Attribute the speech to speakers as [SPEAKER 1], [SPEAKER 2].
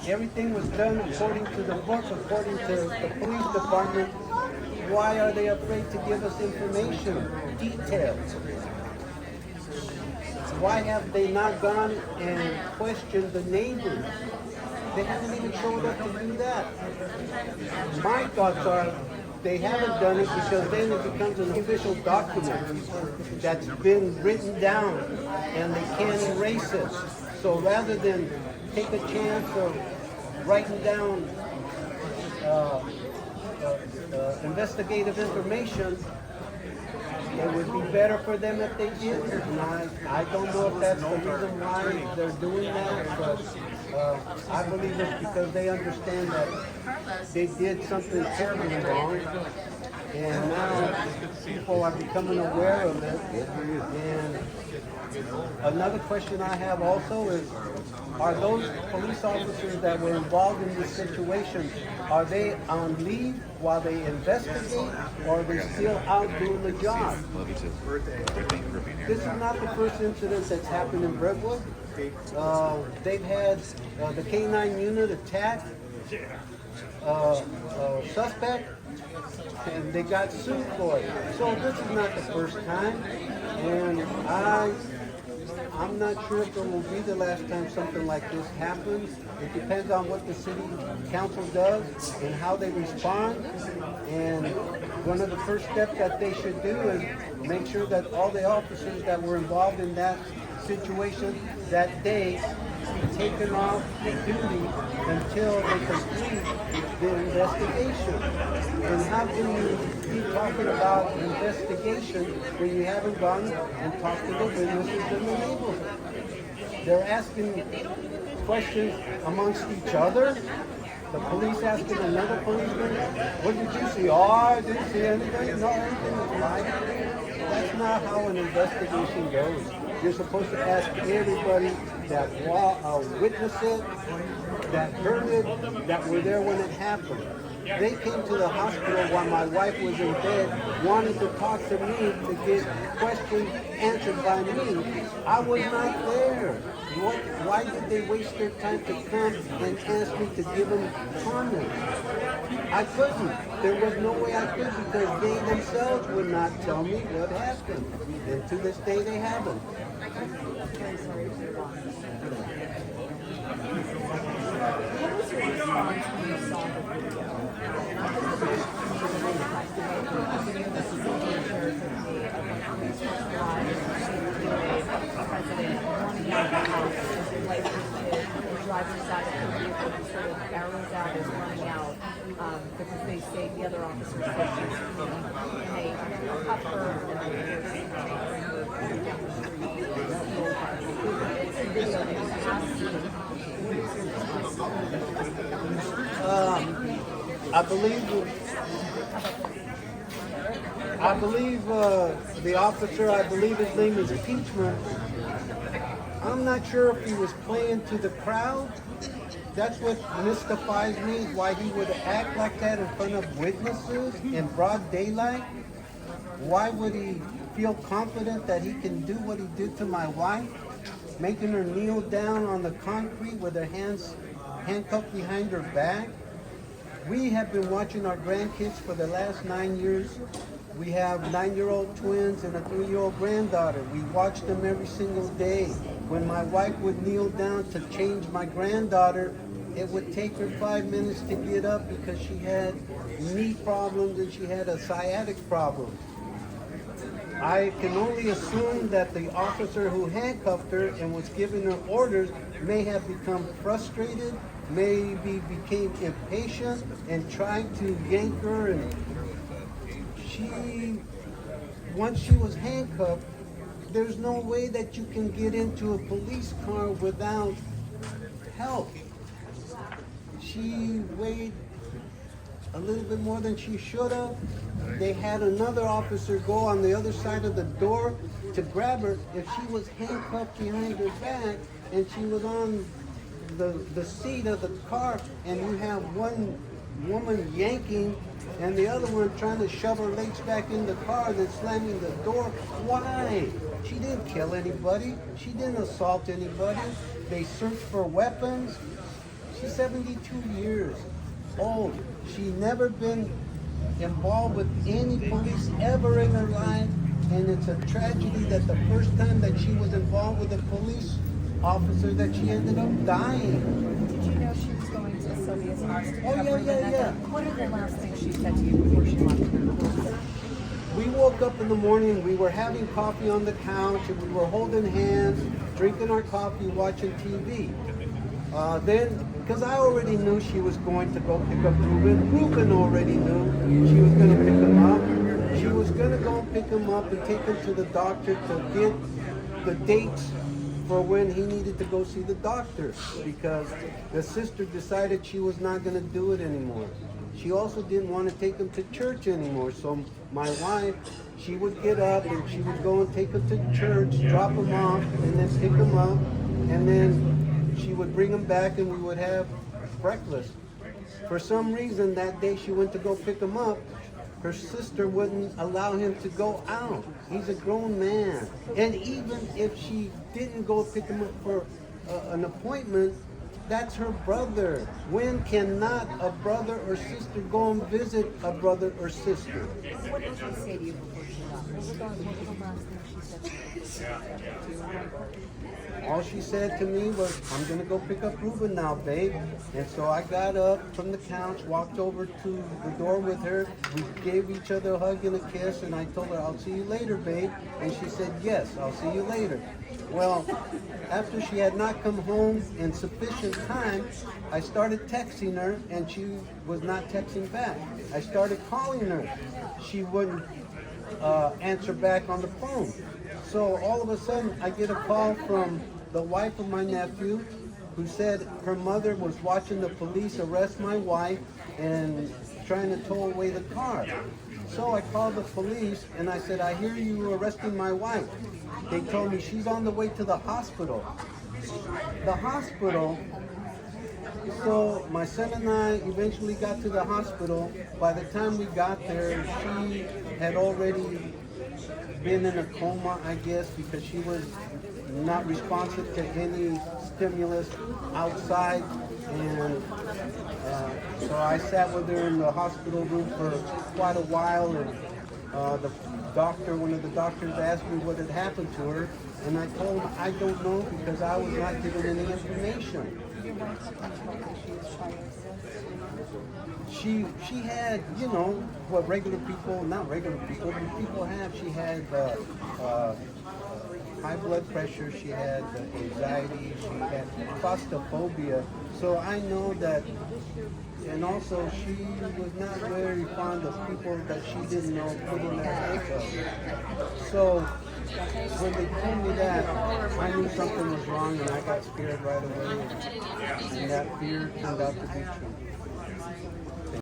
[SPEAKER 1] everything was done according to the book, according to the police department. Why are they afraid to give us information, details? Why have they not gone and questioned the neighbors? They haven't even showed up to do that. My thoughts are they haven't done it because then it becomes an official document that's been written down and they can't erase it. So rather than take a chance of writing down investigative information, it would be better for them if they did. And I don't know if that's the reason why they're doing that, but I believe it's because they understand that they did something terribly wrong, and now people are becoming aware of it. And another question I have also is, are those police officers that were involved in this situation, are they on leave while they investigate, or are they still out doing the job? This is not the first incident that's happened in Brentwood. They've had the K-9 unit attack suspect, and they got sued for it. So this is not the first time, and I'm not sure if it will be the last time something like this happens. It depends on what the city council does and how they respond. And one of the first steps that they should do is make sure that all the officers that were involved in that situation that day be taken off duty until they complete the investigation. And how can you be talking about investigation when you haven't gone and talked to the witnesses in the neighborhood? They're asking questions amongst each other. The police asking another policeman, what did you see? Oh, I didn't see anything. No, everything was fine. That's not how an investigation goes. You're supposed to ask everybody that witnessed it, that heard it, that were there when it happened. They came to the hospital while my wife was in bed, wanting to talk to me to get questions answered by me. I was not there. Why did they waste their time to come and ask me to give them comments? I couldn't. There was no way I could because they themselves would not tell me what happened. And to this day they haven't.
[SPEAKER 2] What was your response when you saw the video? Driver's side of the vehicle and sort of arrows out is running out because they say the other officers said she was fleeing, and they cuff her and they bring her down the street. It's a video that you have seen.
[SPEAKER 1] I believe the officer, I believe his name is Peachman. I'm not sure if he was playing to the crowd. That's what mystifies me, why he would act like that in front of witnesses in broad daylight. Why would he feel confident that he can do what he did to my wife, making her kneel down on the concrete with her hands handcuffed behind her back? We have been watching our grandkids for the last 9 years. We have 9-year-old twins and a 3-year-old granddaughter. We watch them every single day. When my wife would kneel down to change my granddaughter, it would take her 5 minutes to get up because she had knee problems and she had a sciatic problem. I can only assume that the officer who handcuffed her and was giving her orders may have become frustrated, maybe became impatient and tried to yank her, and once she was handcuffed, there's no way that you can get into a police car without help. She weighed a little bit more than she should have. They had another officer go on the other side of the door to grab her. If she was handcuffed behind her back and she was on the seat of the car, and you have one woman yanking and the other one trying to shove her legs back in the car, then slamming the door. Why? She didn't kill anybody. She didn't assault anybody. They searched for weapons. She's 72 years old. She never been involved with any police ever in her life. And it's a tragedy that the first time that she was involved with a police officer that she ended up dying.
[SPEAKER 2] Did you know she was going to Sylvia's house to
[SPEAKER 1] Oh,
[SPEAKER 2] cover
[SPEAKER 1] yeah.
[SPEAKER 2] What are the last things she said to you before she left?
[SPEAKER 1] We woke up in the morning, we were having coffee on the couch, and we were holding hands, drinking our coffee, watching TV. Then, because I already knew she was going to go pick up Ruben. Ruben already knew she was going to pick him up. She was going to go pick him up and take him to the doctor to get the dates for when he needed to go see the doctor, because the sister decided she was not going to do it anymore. She also didn't want to take him to church anymore. So my wife, she would get up and she would go and take him to church, drop him off, and then pick him up. And then she would bring him back and we would have breakfast. For some reason, that day she went to go pick him up, her sister wouldn't allow him to go out. He's a grown man. And even if she didn't go pick him up for an appointment, that's her brother. When cannot a brother or sister go and visit a brother or sister?
[SPEAKER 2] What did she say to you before she left? What was the last thing she said to you?
[SPEAKER 1] All she said to me was, I'm going to go pick up Ruben now, babe. And so I got up from the couch, walked over to the door with her. We gave each other a hug and a kiss, and I told her, I'll see you later, babe. And she said, yes, I'll see you later. Well, after she had not come home in sufficient time, I started texting her, and she was not texting back. I started calling her. She wouldn't answer back on the phone. So all of a sudden, I get a call from the wife of my nephew, who said her mother was watching the police arrest my wife and trying to tow away the car. So I called the police and I said, I hear you arresting my wife. They told me she's on the way to the hospital. The hospital. So my son and I eventually got to the hospital. By the time we got there, she had already been in a coma, I guess, because she was not responsive to any stimulus outside. And so I sat with her in the hospital room for quite a while, and one of the doctors asked me what had happened to her, and I told him I don't know because I was not given any information. She had, you know, what regular people, not regular people, but people have. She had high blood pressure, she had anxiety, she had claustrophobia. So I know that, and also she was not very fond of people that she didn't know putting their makeup. So when they told me that, I knew something was wrong and I got scared right away. And that fear turned out to be true.